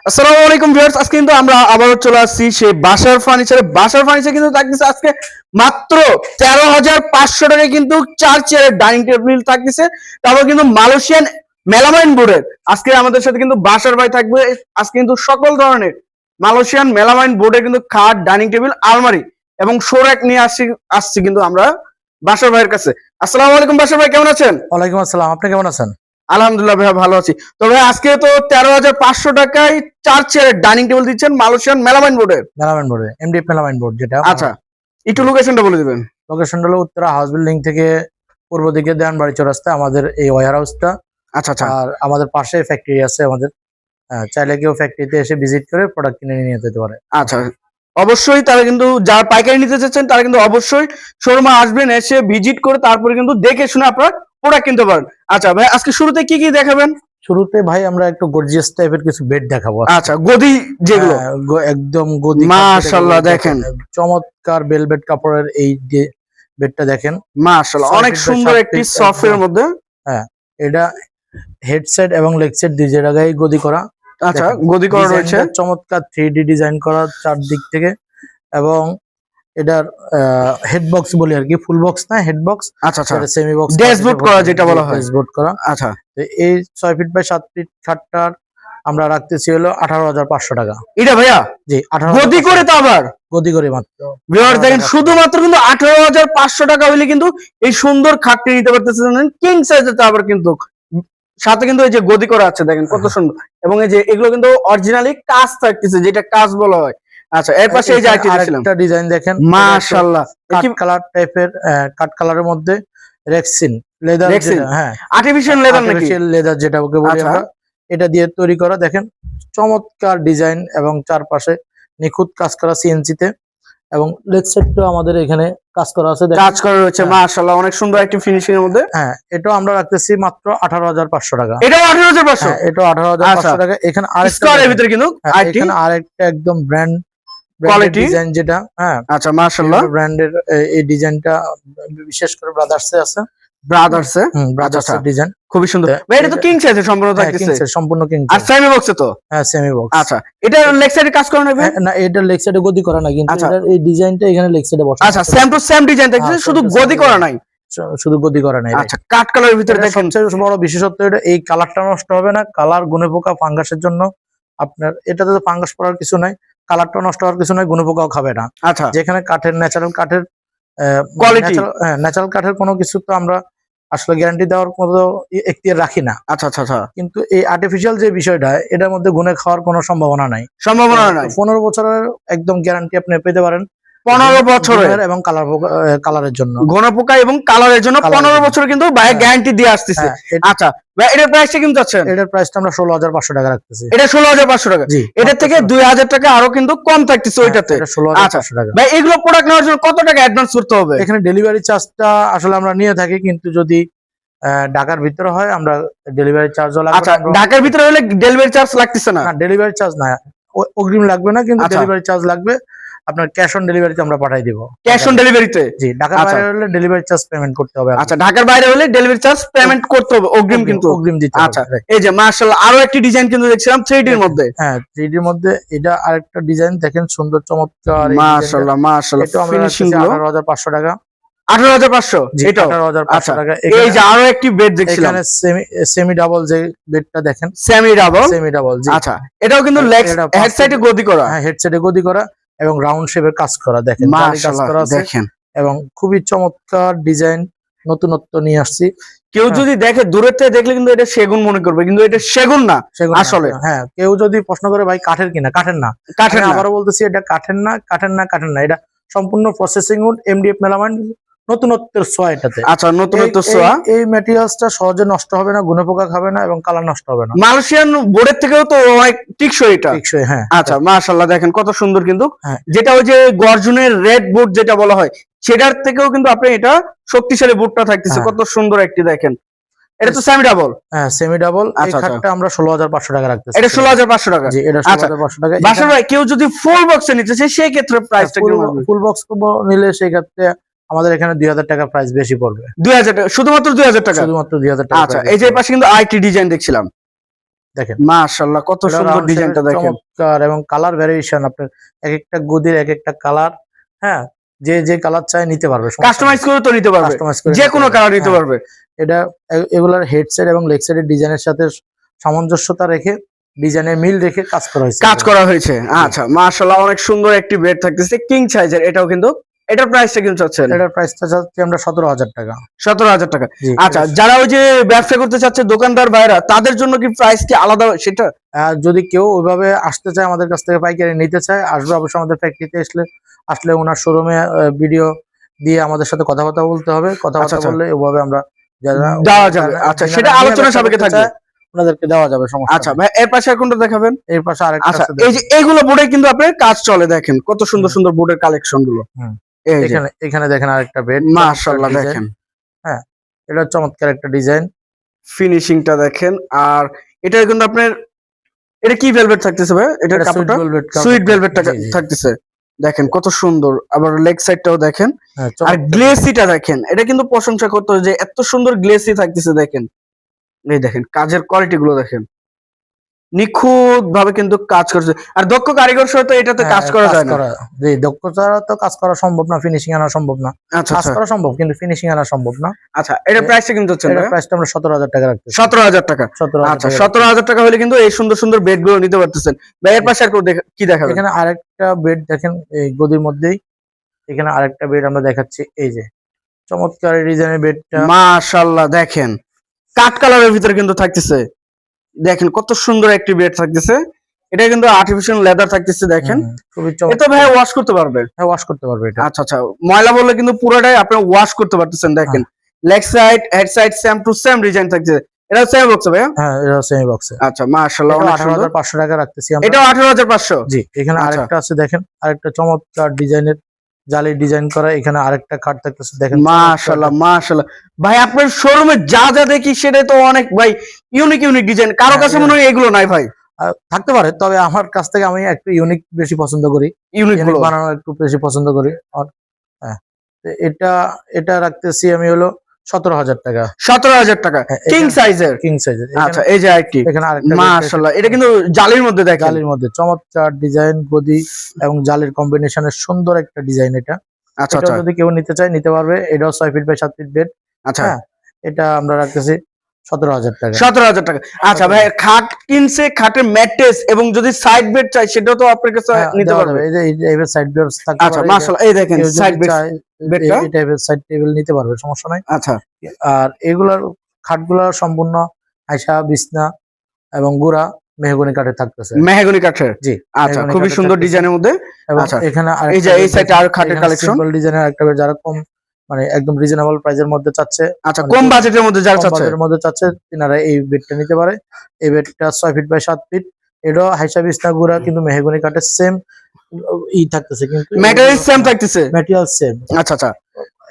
আসসালামু আলাইকুম ভিউয়ার্স, আজকে কিন্তু আমরা আবারও চলে আসছি সেই বাসার ফার্নিচার কিন্তু থাকতেছে আজকে মাত্র 13,500 টাকায় কিন্তু 4 চেয়ারের ডাইনিং টেবিল থাকতেছে। তারপর কিন্তু মালয়েশিয়ান মেলামাইন বোর্ডের আজকে আমাদের সাথে কিন্তু বাসার ভাই থাকবে। আজকে কিন্তু সকল ধরনের মালয়েশিয়ান মেলামাইন বোর্ডের কিন্তু খাট, ডাইনিং টেবিল, আলমারি এবং শো র‍্যাক নিয়ে আসছি কিন্তু আমরা বাসার ভাইয়ের কাছে। আসসালামু আলাইকুম বাসার ভাই, কেমন আছেন? ওয়ালাইকুম আসসালাম। আপনি কেমন আছেন? আলহামদুলিল্লাহ ভাইয়া, ভালো আছি। তো ভাই আজকে তো 13,500 টাকায় 4 চেয়ারের ডাইনিং টেবিল দিচ্ছেন মালয়েশিয়ান মেলামাইন বোর্ডের। মেলামাইন বোর্ডে, এমডিএফ মেলামাইন বোর্ড যেটা। আচ্ছা, একটু লোকেশনটা বলে দিবেন। লোকেশন হলো উত্তরা হাউস বিল্ডিং থেকে পূর্ব দিকে দেওয়ানবাড়ি চৌরাস্তা আমাদের এই ওয়্যার হাউসটা। আচ্ছা আচ্ছা। আর আমাদের পাশে ফ্যাক্টরি আছে আমাদের। চাইলে কেউ ফ্যাক্টরিতে এসে ভিজিট করে প্রোডাক্ট কিনে নিয়ে যেতে পারে। আচ্ছা, অবশ্যই তারা কিন্তু যারা পাইকারি নিতে চাচ্ছেন তারা কিন্তু অবশ্যই শোরুমে আসবেন, এসে ভিজিট করে তারপরে কিন্তু দেখে শুনে আপনারা প্রোডাক্ট কিনতে পারেন। আচ্ছা ভাই, আজকে শুরুতে কি কি দেখাবেন? শুরুতে ভাই আমরা একটু গর্জিয়াস টাইপের কিছু বেড দেখাবো। আচ্ছা, গদি যেগুলো একদম গদি, মাশাআল্লাহ দেখেন, চমৎকার ভেলভেট কাপড়ের এই যে বেডটা দেখেন, মাশাআল্লাহ অনেক সুন্দর একটি সফটের মধ্যে। হ্যাঁ, এটা হেডসেট এবং লেগ সেট দুই জায়গায় গদি করা। আচ্ছা, গদি করা রয়েছে, চমৎকার 3D ডিজাইন করা চারদিক থেকে। এবং এটার হেড বক্স বলি আর কি, ফুল বক্স না, হেড বক্স। আচ্ছা আচ্ছা, সেমি বক্স ড্যাশবোর্ড করা যেটা বলা হয়, ড্যাশবোর্ড করা। আচ্ছা, এই 6 ফিট বাই 7 ফিট খাটটার আমরা রাখতেছি হলো 18,500 টাকা। এটা ভাইয়া জি, 18 গদি করে, তো আবার গদি করে মাত্র। ভিউয়ার্স দেখেন, শুধুমাত্র কিন্তু 18,500 টাকা হইলে কিন্তু এই সুন্দর খাটটি নিতে পারতেছেন কিং সাইজের। আবার কিন্তু সাথে কিন্তু এই যে গদি করা আছে, দেখেন কত সুন্দর। এবং এই যে এগুলো কিন্তু অরিজিনালি কাজ থাকতেছে, যেটা কাজ বলা হয়। আচ্ছা, এর পাশে এই যে আরেকটা ডিজাইন দেখেন, মাশাআল্লাহ কাট কালার টাইপের, কাট কালারের মধ্যে রেক্সিন লেদার। হ্যাঁ, আর্টিফিশিয়াল লেদার নাকি? আর্টিফিশিয়াল লেদার যেটা ওকে বলি আমরা, এটা দিয়ে তৈরি করা। দেখেন চমৎকার ডিজাইন এবং চারপাশে নিখুঁত কাজ করা সিএনসি তে। এবং লেগ সেটটা আমাদের এখানে কাজ করা আছে, কাজ করা রয়েছে, মাশাআল্লাহ অনেক সুন্দর একটি ফিনিশিং এর মধ্যে। হ্যাঁ, এটাও আমরা রাখতেছি মাত্র 18,500 টাকা। এটাও 18,500? হ্যাঁ, এটাও 18,500 টাকা। এখানে স্কয়ারের ভিতরে কিন্তু এখানে আরেকটা একদম ব্র্যান্ড কোয়ালিটি ডিজাইন যেটা। হ্যাঁ, আচ্ছা, মাশাআল্লাহ ব্র্যান্ডের এই ডিজাইনটা বিশেষ করে ব্রাদার্সে আছে। ব্রাদার্সের ডিজাইন খুবই সুন্দর ভাই। এটা তো কিং সাইজের সম্পূর্ণ থাকতেছে, সম্পূর্ণ কিং আর সেমি বক্সে তো। হ্যাঁ, সেমি বক্স। আচ্ছা, এটা লেগ সাইডে কাজ করা নাকি? না, এটা লেগ সাইডে গদি করা না, কিন্তু এটার এই ডিজাইনটা এখানে লেগ সাইডে বসানো। আচ্ছা, সেম টু সেম ডিজাইন থাকতেছে, শুধু গদি করা নাই। শুধু গদি করা নাই। আচ্ছা, কাট কালারের ভিতরে দেখেন, সবচেয়ে বড় বিশেষত্ব এটা, এই কালারটা নষ্ট হবে না। কালার গুনে পোকা ফাঙ্গাসের জন্য আপনার এটাতে তো ফাঙ্গাস পড়ার কিছু নাই, কালারটা নষ্ট হওয়ার কিছু নাই, গুনে পোকাও খাবে না। আচ্ছা, যেখানে কাঠের ন্যাচারাল কাঠের কোয়ালিটি, ন্যাচারাল কাঠের কোনো কিছু তো আমরা আসলে গ্যারান্টি দেওয়ার মতো এখতিয়ার রাখি না। আচ্ছা আচ্ছা আচ্ছা, কিন্তু এই আর্টিফিশিয়াল যে বিষয়টা, এটার মধ্যে গুনে খাওয়ার কোনো সম্ভাবনা নাই। 15 বছরের একদম গ্যারান্টি আপনি পেতে পারেন। 15 বছরের এবং কালারের জন্য, ঘন পোকা এবং কালারের জন্য 15 বছর কিন্তু ভাই গ্যারান্টি দিয়ে আসতেছে। আচ্ছা ভাই, এটার প্রাইসটা কিন্তু আছেন? এটার প্রাইসটা আমরা 16,500 টাকা রাখতেছি। এটা 16,500 টাকা। এটার থেকে 2,000 টাকা আরো কিন্তু কম থাকতেছে ওইটাতে। 16,500 টাকা। ভাই, এগুলো প্রোডাক্ট নেওয়ার জন্য কত টাকা অ্যাডভান্স করতে হবে? এখানে ডেলিভারি চার্জটা আসলে আমরা নিয়ে থাকি, কিন্তু যদি ঢাকার ভিতরে হয় আমরা ডেলিভারি চার্জও লাগবে। আচ্ছা, ঢাকার ভিতরে হলে ডেলিভারি চার্জ লাগতেছে না? ডেলিভারি চার্জ না, অগ্রিম লাগবে না, কিন্তু ডেলিভারি চার্জ লাগবে। আপনার ক্যাশ অন ডেলিভারিতে আমরা পাঠাই দিব। ক্যাশ অন ডেলিভারিতে? জি, ঢাকার বাইরে হলে ডেলিভারি চার্জ পেমেন্ট করতে হবে। আচ্ছা, ঢাকার বাইরে হলে ডেলিভারি চার্জ পেমেন্ট করতে হবে, অগ্রিম কিন্তু অগ্রিম দিতে হবে। আচ্ছা, এই যে মাশাআল্লাহ আরো একটি ডিজাইন কিন্তু দেখছিলাম 3D এর মধ্যে। হ্যাঁ, 3D এর মধ্যে এটা আরেকটা ডিজাইন দেখেন, সুন্দর চমৎকার। মাশাআল্লাহ মাশাআল্লাহ, এটা আমরা রাখছি 18,500 টাকা। 18,500? এটা 18,500 টাকা। এই যে আরো একটি বেড দেখছিলাম, এখানে সেমি ডাবল যে বেডটা দেখেন, সেমি ডাবল। জি। আচ্ছা, এটাও কিন্তু হেড সাইডে গদি করা। হ্যাঁ, হেড সাইডে গদি করা এবং রাউন্ড শেপের কাজ করা। দেখেন মাশাআল্লাহ দেখেন, এবং খুবই চমৎকার ডিজাইন, নতুনত্ব নিয়ে আসছি। কেউ যদি দেখে দূরের থেকে দেখলে কিন্তু এটা সেগুন মনে করবে, কিন্তু এটা সেগুন না আসলে। হ্যাঁ, কেউ যদি প্রশ্ন করে ভাই কাঠের কিনা, কাঠের না। আবারও বলতেছি, এটা কাঠের না। এটা সম্পূর্ণ প্রসেসিং উড, এমডিএফ মেলামাইন, নতুনত্বের ছোঁয়া এটাতে। আচ্ছা, নতুনত্বের ছোঁয়া। এই ম্যাটেরিয়ালসটা সহজে নষ্ট হবে না, গুনে পোকা খাবে না এবং কালার নষ্ট হবে না। মালয়েশিয়ান বোর্ডের থেকেও তো অনেক টিকসই এটা। টিকসই, হ্যাঁ। আচ্ছা, মাশাআল্লাহ দেখেন কত সুন্দর কিন্তু। যেটা ওই যে গর্জনের রেড বোর্ড যেটা বলা হয়, সেটার থেকেও কিন্তু আপনি এটা শক্তিশালী বোর্ডটা থাকতেছে, কত সুন্দর একটি দেখেন। এটা তো সেমি ডাবল? হ্যাঁ, সেমি ডাবল। এই খাটটা আমরা 16,500 টাকা রাখতেছি। এটা 16,500 টাকা? জি, এটা 16,500 টাকা। বাসার ভাই কেউ যদি ফুল বক্সে নিতে চায় সেই ক্ষেত্রে প্রাইসটা কেমন হবে? ফুল বক্স নিলে সেই ক্ষেত্রে আমাদের এখানে 2,000 টাকা প্রাইস বেশি পড়বে। 2,000 টাকা? শুধুমাত্র 2,000 টাকা? শুধুমাত্র 2,000 টাকা। আচ্ছা, এই যে পাশে কিন্তু আইটি ডিজাইন দেখছিলাম, দেখেন মাশাআল্লাহ কত এটা সুন্দর round ডিজাইনটা shape এর দেখেন। চমৎকার এবং কালার ভ্যারিয়েশন আপনার এক একটা গদির এক একটা কালার। হ্যাঁ, যে কালার চাই নিতে পারবে, কাস্টমাইজ করে তো নিতে পারবে, কাস্টমাইজ করে যে নিতে কোনো পারবে। কালার নিতে হ্যাঁ, পারবে। এটা এগুলার হেড সাইড এবং লেগ সাইডের ডিজাইনের সাথে সামঞ্জস্যতা রেখে ডিজাইনের মিল রেখে কাজ করা হয়েছে। কাজ করা হয়েছে। আচ্ছা মাশাআল্লাহ অনেক সুন্দর একটি বেড থাকতেছে কিং সাইজের, এটাও কিন্তু এটার প্রাইসটা কিন্তু চাচ্ছেন এটার প্রাইসটা চাচ্ছি আমরা 17,000 টাকা। 17,000 টাকা। জি, আচ্ছা যারা ওই যে ব্যবসা করতে চাচ্ছে দোকানদার ভাইরা, তাদের জন্য কি প্রাইস কি আলাদা সেটা? যদি কেউ ওইভাবে আসতে চায় আমাদের কাছ থেকে পাইকারি নিতে চায়, আসবে অবশ্যই আমাদের ফ্যাক্টরিতে আসলে ওনার শোরুমে ভিডিও দিয়ে আমাদের সাথে কথাবার্তা বলতে হবে। কথাবার্তা আচ্ছা। বললে ওইভাবে আমরা যারা দেওয়া যাবে। আচ্ছা সেটা আলোচনা সাপেক্ষে থাকবে। ওনাদেরকে দেওয়া যাবে, সমস্যা আচ্ছা নেই। ভাই এর পাশে আর কোনটা দেখাবেন? এর পাশে আরেকটা আচ্ছা আছে এই যে এইগুলো বোর্ডে কিন্তু আপনার কাজ চলে, দেখেন কত সুন্দর হুম। সুন্দর বোর্ডের কালেকশন গুলো। হুম। এই যে এখানে দেখেন আরেকটা বেড, মাশাআল্লাহ দেখেন হ্যাঁ, এটা চমৎকার একটা ডিজাইন। ফিনিশিংটা দেখেন। আর এটা কিন্তু আপনার এটা কি ভেলভেট থাকতেছে ভাই? এটার এটা সুইট কাপড়টা ভেলভেট সুইট ভেলভেট জি, জি। থাকতেছে। দেখেন কত সুন্দর। আবার লেগ সাইডটাও দেখেন। হ্যাঁ, আর চমৎকার। গ্লেসিটা দেখেন, এটা কিন্তু প্রশংসা করতে হয় যে এত সুন্দর গ্লেসি থাকতেছে। দেখেন এই দেখেন কাজের কোয়ালিটি গুলো দেখেন, নিখুঁত ভাবে কিন্তু কাজ করছে। আর দক্ষ কারিগর সহ তো এটাতে হ্যাঁ, কাজ করা যায় না। জি, দক্ষতা তো কাজ করা সম্ভব না, ফিনিশিং আনা সম্ভব না। আচ্ছা কাজ আচ্ছা করা সম্ভব কিন্তু ফিনিশিং আনা সম্ভব না। আচ্ছা এটার প্রাইসটা কিন্তু হচ্ছে এটার প্রাইসটা আমরা 17,000 টাকা রাখতেছি। 17,000 টাকা। 17,000 আচ্ছা টাকা 17,000 টাকা হলে কিন্তু এই সুন্দর সুন্দর বেড গুলো নিতে পারতেছেন। ভাই এর পাশে আর কি দেখাবেন? এখানে আরেকটা বেড দেখেন, এই গদির মধ্যেই এখানে আরেকটা বেড আমরা দেখাচ্ছি। এই যে চমৎকার ডিজাইনের বেডটা, মাশাআল্লাহ দেখেন কাঠ কালারের ভিতরে কিন্তু থাকতেছে। দেখেন কত সুন্দর একটি বেড থাকতেছে। এটা কিন্তু আর্টিফিশিয়াল লেদার থাকতেছে। দেখেন খুবই এটা ভাই ওয়াশ করতে পারবে। হ্যাঁ, ওয়াশ করতে পারবে এটা। আচ্ছা আচ্ছা ময়লা বললে কিন্তু পুরোটাই আপনি ওয়াশ করতে পারতেছেন। দেখেন leg side head side same to same design থাকছে। এটা সেম বক্স ভাই? হ্যাঁ, এটা সেমি বক্সে। আচ্ছা মাশাআল্লাহ অনেক সুন্দর। 18,500 টাকা রাখতেছি আমরা। এটাও 18,500। জি, এখানে আচ্ছা। আরেকটা আছে দেখেন, আরেকটা চমৎকার ডিজাইনের জালি ডিজাইন করা। এখানে আরেকটা খাট থাকতেছে দেখেন, মাশাআল্লাহ মাশাআল্লাহ ভাই আপনার শোরুমে যা যা দেখি সেটাই তো অনেক ভাই ইউনিক ইউনিক ডিজাইন। কারো কাছে মনে হয় এগুলো নাই ভাই? থাকতে পারে, তবে আমার কাছ থেকে আমি একটু ইউনিক বেশি পছন্দ করি, ইউনিক ইউনিক বানানো একটু বেশি পছন্দ করি। আর হ্যাঁ, তো এটা রাখতেছি আমি হলো 17,000 টাকা। 17,000 টাকা কিং সাইজের। কিং সাইজের। আচ্ছা এই যে আরেকটি এখানে আরেকটা মাশাআল্লাহ এটা কিন্তু জালির মধ্যে দেখেন। জালির মধ্যে চমৎকার ডিজাইন, গদি এবং জালির কম্বিনেশনের সুন্দর একটা ডিজাইন এটা। আচ্ছা এটা আচ্ছা যদি কেউ নিতে চায় নিতে পারবে। এটাও 6 ফিট বাই 7 ফিট বেড। আচ্ছা হ্যাঁ, এটা আমরা রাখতেছি 17,000 টাকা। 17,000 টাকা। আচ্ছা ভাই খাট কিনছে, খাটের ম্যাট্রেস এবং যদি সাইড বেড চাই সেটাও তো আপনার কাছে হ্যাঁ, নিতে দেওয়া পারবে। যাবে। এই যে এইভাবে সাইড বেড থাকতে আচ্ছা পারে। মাশাআল্লাহ এই দেখেন কেউ যদি সাইড বেড চায় বেডটা। এই টাইপের সাইড টেবিল নিতে পারবে, সমস্যা নাই। আচ্ছা আর এগুলার খাটগুলা সম্পূর্ণ আয়সা, বিছনা এবং গুড়া মেহগনি কাঠের থাকতেছে। মেহগনি কাঠের। জি, আচ্ছা মেহগনি খুবই কাঠের সুন্দর থাকতেছে। ডিজাইনের মধ্যে। এবং আচ্ছা এখানে এই যে এই সাইডে আরো খাটের কালেকশন। সিম্পল ডিজাইনের একটা বেড যারা কম মানে একদম রিজনেবল প্রাইসের মধ্যে চাচ্ছে, আচ্ছা মানে কম বাজেটের মধ্যে যারা কম চাচ্ছে বাজেটের মধ্যে চাচ্ছে তিনারা এই বেডটা নিতে পারে। এই বেডটা 6 ফিট বাই 7 ফিট। এটাও হাইসা বিছনা গুড়া কিন্তু মেহগনি কাঠের সেম থাকতেছে, কিন্তু ম্যাটেরিয়াল সেম থাকতেছে। Material same. আচ্ছা আচ্ছা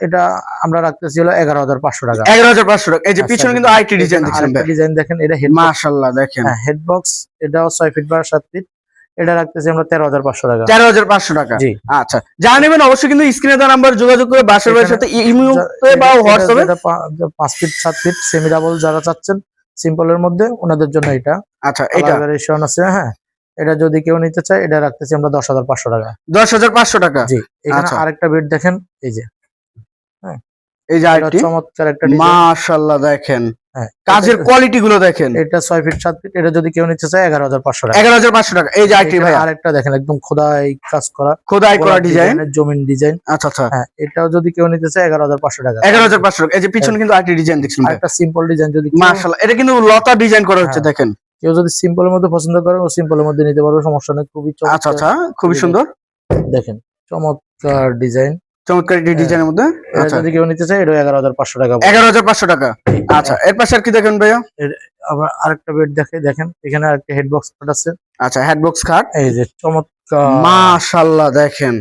এটা আমরা রাখতেছি হলো 11,500 টাকা। 11,500 টাকা। এই যে পিছনে কিন্তু আইটি ডিজাইন দেখছেন ভাই। ডিজাইন দেখেন, এটা হেড মাশাআল্লাহ দেখেন হেড বক্স। এটাও 6 ফিট বাই 7 ফিট। এটা রাখতেছি আমরা 13,500 টাকা। 13,500 টাকা। জি। আচ্ছা যা নেবেন অবশ্যই কিন্তু স্ক্রিনে দেওয়া নাম্বার যোগাযোগ করে বাসার ভাইয়ের সাথে ইমোতে বা হোয়াটসঅ্যাপে। 5 ফিট 7 ফিট সেমি ডাবল যারা চাচ্ছেন সিম্পলের মধ্যে ওনাদের জন্য এটা। আচ্ছা এটা ভেরিয়েশন আছে। হ্যাঁ, এটা যদি কেউ নিতে চায় এটা রাখতেছি আমরা 10,500 টাকা। 10,500 টাকা। জি, এখানে আচ্ছা। আরেকটা বেড দেখেন, এই যে এই যে এটা আইটি চমৎকার একটা ডিজাইন। মাশাআল্লাহ দেখেন হ্যাঁ, কাজের কোয়ালিটি গুলো দেখেন। এটা 6 ফিট 7 ফিট। এটা যদি কেউ নিতে চায় 11,500 টাকা। 11,500 টাকা। এই যে আইটি এখানে ভাই আরেকটা দেখেন একদম খোদাই কাজ করা, খোদাই করা ডিজাইন। জমিন ডিজাইন। আচ্ছা আচ্ছা হ্যাঁ, এটাও যদি কেউ নিতে চায় 11,500 টাকা। 11,500 টাকা। এই যে পিছনে কিন্তু আইটি ডিজাইন দেখছেন ভাই। আরেকটা সিম্পল ডিজাইন যদি মাশাআল্লাহ এটা কিন্তু লতা ডিজাইন করা হচ্ছে হ্যাঁ। দেখেন। কেউ যদি সিম্পলের মধ্যে পছন্দ করে ও সিম্পলের মধ্যে নিতে পারবে, সমস্যা নেই। খুবই আচ্ছা আচ্ছা খুবই সুন্দর দেখেন চমৎকার ডিজাইন, চমৎকার একটি ডিজাইনের মধ্যে। এটা আচ্ছা যদি কেউ নিতে চায় এটা 11,500 টাকা। 11,500 টাকা। আচ্ছা এর পাশে আর কি দেখেন ভাইয়া? আবার আরেকটা বেড দেখেন, এখানে আরেকটা হেড বক্স খাট আছে। আচ্ছা হেডবক্স খাট। এই যে চমৎকার মাশাআল্লাহ দেখেন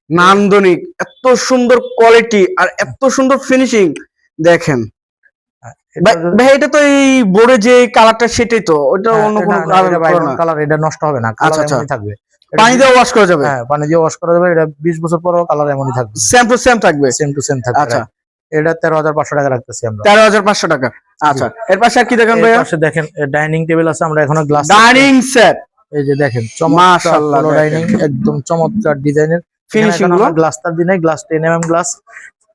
নান্দনিক, এত সুন্দর কোয়ালিটি আর এত সুন্দর ফিনিশিং দেখেন। ভাই এটা তো এই বোর্ডে যে কালারটা সেটাই তো, ওটা অন্য কোনো কালার এটা নষ্ট হবে না, আচ্ছা, কালার আচ্ছা। এমনই থাকবে। পানি দিয়ে ওয়াশ করা যাবে। হ্যাঁ, পানি দিয়ে ওয়াশ করা যাবে। এটা 20 বছর পরেও কালার এমনই থাকবে, সেম টু সেম থাকবে। সেম টু সেম থাকবে। আচ্ছা এটা 13,500 টাকা রাখতেছি আমরা। 13,500 টাকা। আচ্ছা এর পাশে আর কি দেখেন এর ভাইয়া? পাশে দেখেন ডাইনিং টেবিল আছে, আমরা এখনো গ্লাস ডাইনিং সেট, এই যে দেখেন মাশাআল্লাহ, চমৎকার ডাইনিং, একদম চমৎকার ডিজাইনের ফিনিশিং গুলো। গ্লাস তার দিনে glass 10 mm glass,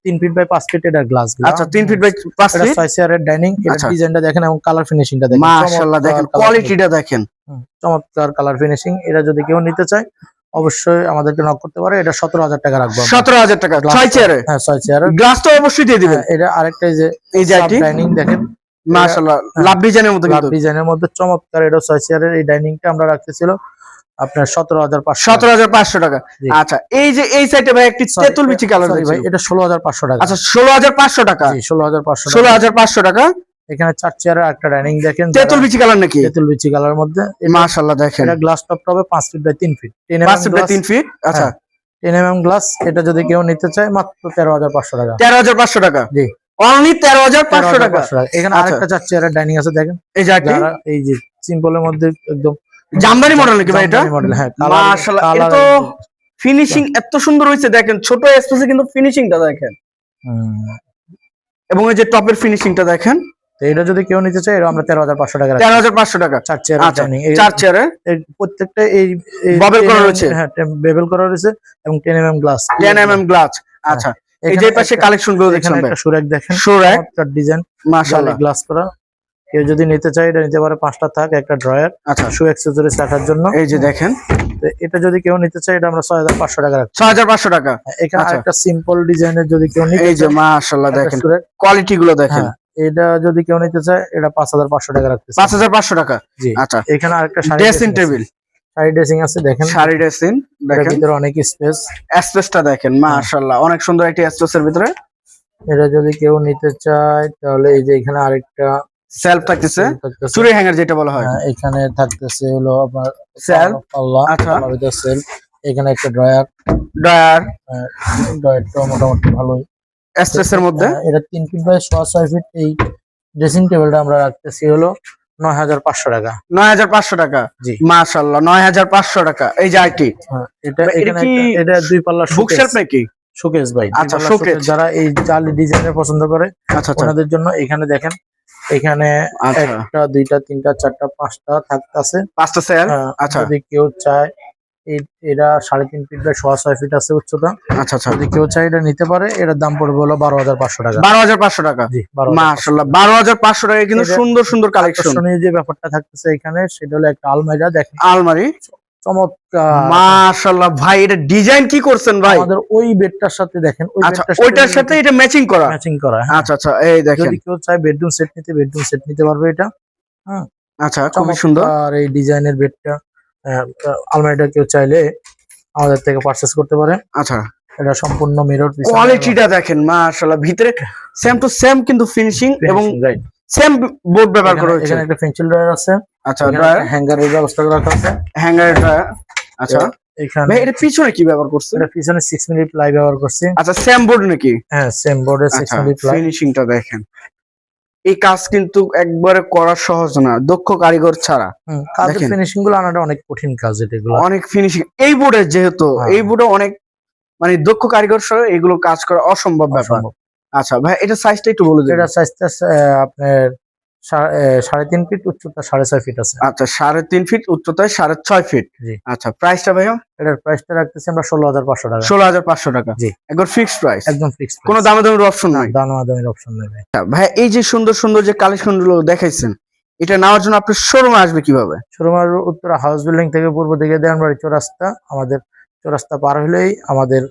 3 feet by 5 feet এটা গ্লাস। আচ্ছা 3 ফিট বাই 5 এটা ফিট, 6 চেয়ারের ডাইনিং, এটা আচ্ছা। ডিজাইনটা দেখেন এবং কালার ফিনিশিংটা দেখেন, মাশাআল্লাহ দেখেন কোয়ালিটিটা দেখেন, চমৎকার কালার ফিনিশিং। এটা যদি কেউ নিতে চায় অবশ্যই আমাদেরকে নক করতে পারে। এটা 17,000 টাকা রাখবো। 17,000 টাকা 6 চেয়ারে? হ্যাঁ 6 চেয়ারের গ্লাস তো অবশ্যই দিয়ে দিবেন। এটা আরেকটা এই যে ডাইনিং দেখেন, মাশাআল্লাহ লাভ ডিজাইনের মতো, লাভ কিন্তু ডিজাইনের মধ্যে চমৎকার। এটা 6 চেয়ারের এই ডাইনিংটা আমরা রাখতেছিল আপনার 17,500 17,500 টাকা। জি। আচ্ছা এই যে এই সাইডে ভাই একটি তেঁতুল বিচি কালার ভাই, ভাই, এটা 16,500 টাকা। আচ্ছা 16,500 টাকা, জি 16,500 টাকা। 16,500 টাকা। এখানে 4 চেয়ারের একটা ডাইনিং দেখেন, তেঁতুল বিচি কালার নাকি? তেঁতুল বিচি কালারের মধ্যে। মাশাআল্লাহ দেখেন, এটা গ্লাস টপ হবে 5 feet by 3 feet, 5 feet by 3 feet. আচ্ছা 10 mm গ্লাস। এটা যদি কেউ নিতে চায় মাত্র 13,500 টাকা। 13,500 টাকা, জি অনলি 13,500 টাকা। 13,500 টাকা। এখানে আচ্ছা। আরেকটা 4 চেয়ারের ডাইনিং আছে দেখেন, এই জায়গাটি যারা এই যে সিম্পলের মধ্যে একদম জামদানি মডেল নাকি ভাই এটা? জামদানি মডেল, হ্যাঁ। মাশাআল্লাহ এটা তো ফিনিশিং এত সুন্দর হয়েছে দেখেন, ছোট স্পেসে কিন্তু ফিনিশিংটা দেখেন, এবং এই যে টপের ফিনিশিংটা দেখেন। তো এটা যদি কেউ নিতে চায় এটা আমরা 13,500 টাকা রাখছি। 13,500 টাকা 4 চেয়ারের আচ্ছা ডাইনিং, 4 চেয়ারে প্রত্যেকটা এই বাবেল 10 করা mm রয়েছে। হ্যাঁ বেবেল করা রয়েছে এবং 10 mm গ্লাস, 10 mm গ্লাস। আচ্ছা এই যে পাশে কালেকশন গুলো দেখছেন এখানে ভাই, একটা সুরাক দেখেন, সুরাক, চমৎকার ডিজাইন, মাশাআল্লাহ। গ্লাস করা। কেউ যদি নিতে চায় এটা নিতে পারে, 5টা থাক, একটা ড্রয়ার, আচ্ছা শু অ্যাকসেসরিজ রাখার জন্য। এই যে দেখেন, তো এটা যদি কেউ নিতে চায় এটা আমরা 6,500 টাকা রাখছি। 6,500 টাকা। এখানে আচ্ছা। আরেকটা সিম্পল ডিজাইনের যদি কেউ নিতে এই যে চায়, মাশাআল্লাহ একটা দেখেন সুরাক, কোয়ালিটি গুলো দেখেন। হ্যাঁ, এটা যদি কেউ নিতে চায় এটা 5,500 টাকা রাখছি। 5,500 টাকা। জি আচ্ছা এখানে আরেকটা ড্রেসিং টেবিল, শাড়ি ড্রেসিং আছে দেখেন, শাড়ি ড্রেসিং এর দেখেন, ভিতরে অনেক স্পেস, স্পেসটা দেখেন, মাশাআল্লাহ অনেক সুন্দর একটি স্পেসের ভিতরে। এটা যদি কেউ নিতে চায় তাহলে এই যে এখানে আরেকটা সেলফ থাকতেছে, থাকতেছে। চুরি হ্যাঙ্গার যেটা বলা হয়, হ্যাঁ, এখানে থাকতেছে হলো আপনার সেলফ। আল্লাহ, আচ্ছা। সেলফ। এখানে একটা ড্রয়ার, ড্রয়ার, ড্রয়ারটা মোটামুটি ভালোই স্পেসের মধ্যে। এটা 3 ফিট বাই 6 ফিট। এই ড্রেসিং টেবিলটা আমরা রাখতেছি হলো 9,500 টাকা। 9,500 টাকা, জি মাশাআল্লাহ 9,500 টাকা। এই যে আইটি এটা এটা এখানে কি এটা 2 পাল্লা বুকশেলফ নাকি? শোকেস ভাই। আচ্ছা, 2 পাল্লা শোকেস। শোকেস, যারা এই জালি ডিজাইনের পছন্দ করে আচ্ছা আচ্ছা ওনাদের জন্য এখানে দেখেন, এখানে আচ্ছা। 1টা 2টা 3টা 4টা 5টা থাকতেছে। 5টা সেল। আচ্ছা যদি কেউ চায় এটা 3.5 ফিট বাই 6 ফিট আছে উচ্চতা। আচ্ছা আচ্ছা যদি কেউ চায় এটা নিতে পারে, এটার দাম পড়বে হলো 12,500 টাকা। 12,500 টাকা, জি 12,500 মাশাআল্লাহ 12,500 টাকা কিন্তু এটা- সুন্দর সুন্দর কালেকশন। আকর্ষণীয় যে ব্যাপারটা থাকতেছে এখানে সেটা হলো একটা আলমারি দেখেন, আলমারি, চমৎকার। মাশাআল্লাহ ভাই এটা ডিজাইন কি করছেন ভাই? আমাদের ওই বেডটার সাথে দেখেন, ওই আচ্ছা বেডটার ওইটার সাথে এটা ম্যাচিং করা। ম্যাচিং করা। হ্যাঁ। আচ্ছা আচ্ছা এই দেখেন, যদি কেউ চায় বেডরুম সেট নিতে, বেডরুম সেট নিতে পারবে এটা। আচ্ছা খুবই সুন্দর। আর এই ডিজাইনের বেডটা আলমারিটা কেউ চাইলে আমাদের থেকে পারচেজ করতে পারে। আচ্ছা এটা সম্পূর্ণ মিরর পিস, কোয়ালিটিটা দেখেন, মাশাআল্লাহ ভিতরে সেম টু সেম কিন্তু ফিনিশিং এবং রাইট। সেম বোর্ড ব্যবহার করা হয়েছে। এখানে একটা পেন্সিল ড্রয়ার আছে, আচ্ছা ড্রয়ার, হ্যাঙ্গারের ব্যবস্থা রাখা আছে, হ্যাঙ্গার ড্রয়ার। আচ্ছা এখানে ভাই এটা পিছনে কি ব্যবহার করছে? এটা পিছনে 6 মিনিট প্লাই ব্যবহার করছি। আচ্ছা সেম বোর্ড নাকি? হ্যাঁ সেম বোর্ডে 6 আচ্ছা মিনিট প্লাই। ফিনিশিংটা দেখেন, এই কাজ কিন্তু একবারে করা সহজ না, দক্ষ কারিগর ছাড়া। কাজের দেখেন। ফিনিশিং গুলো আনাটা অনেক কঠিন কাজ এগুলো। অনেক ফিনিশিং এই বোর্ডে, যেহেতু হ্যাঁ। এই বোর্ডে অনেক মানে দক্ষ কারিগর সহ এগুলো কাজ করা অসম্ভব ব্যাপার। আচ্ছা ভাই এটা সাইজটা একটু বলে দিন। এটা সাইজটা আপনার 3.5 ফিট, উচ্চতা 6.5 ফিট আছে। আচ্ছা 3.5 ফিট, উচ্চতায় 6.5 ফিট। জি। আচ্ছা প্রাইসটা ভাইয়া? এটার প্রাইসটা রাখতেছি আমরা 16,500 টাকা। 16,500 টাকা, জি একবার ফিক্সড প্রাইস, একদম ফিক্সড। কোনো দামে দামের অপশন নাই। দামাদামির অপশন নেই। ভাই এই যে সুন্দর সুন্দর যে কালেকশন গুলো দেখাইছেন, এটা নেওয়ার জন্য আপনার শোরুমে আসবে কিভাবে? শোরুমের উত্তরা হাউস বিল্ডিং থেকে পূর্ব দিকে দেওয়ানবাড়ি চৌরাস্তা, আমাদের চৌরাস্তা পার হলেই আমাদের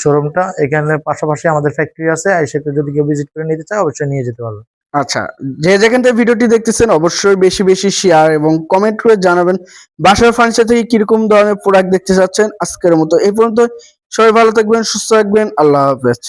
শোরুমটা। এখানে পাশাপাশি আমাদের ফ্যাক্টরি আছে, সেটা যদি কেউ ভিজিট করে নিতে চায় অবশ্যই নিয়ে যেতে পারবে। আচ্ছা যে যেখান থেকে ভিডিওটি দেখতেছেন অবশ্যই বেশি বেশি শেয়ার এবং কমেন্ট করে জানাবেন বাসার ফার্নিচার থেকে কিরকম ধরনের প্রোডাক্ট দেখতে চাচ্ছেন। আজকের মতো এই পর্যন্ত, সবাই ভালো থাকবেন, সুস্থ থাকবেন, আল্লাহ হাফেজ।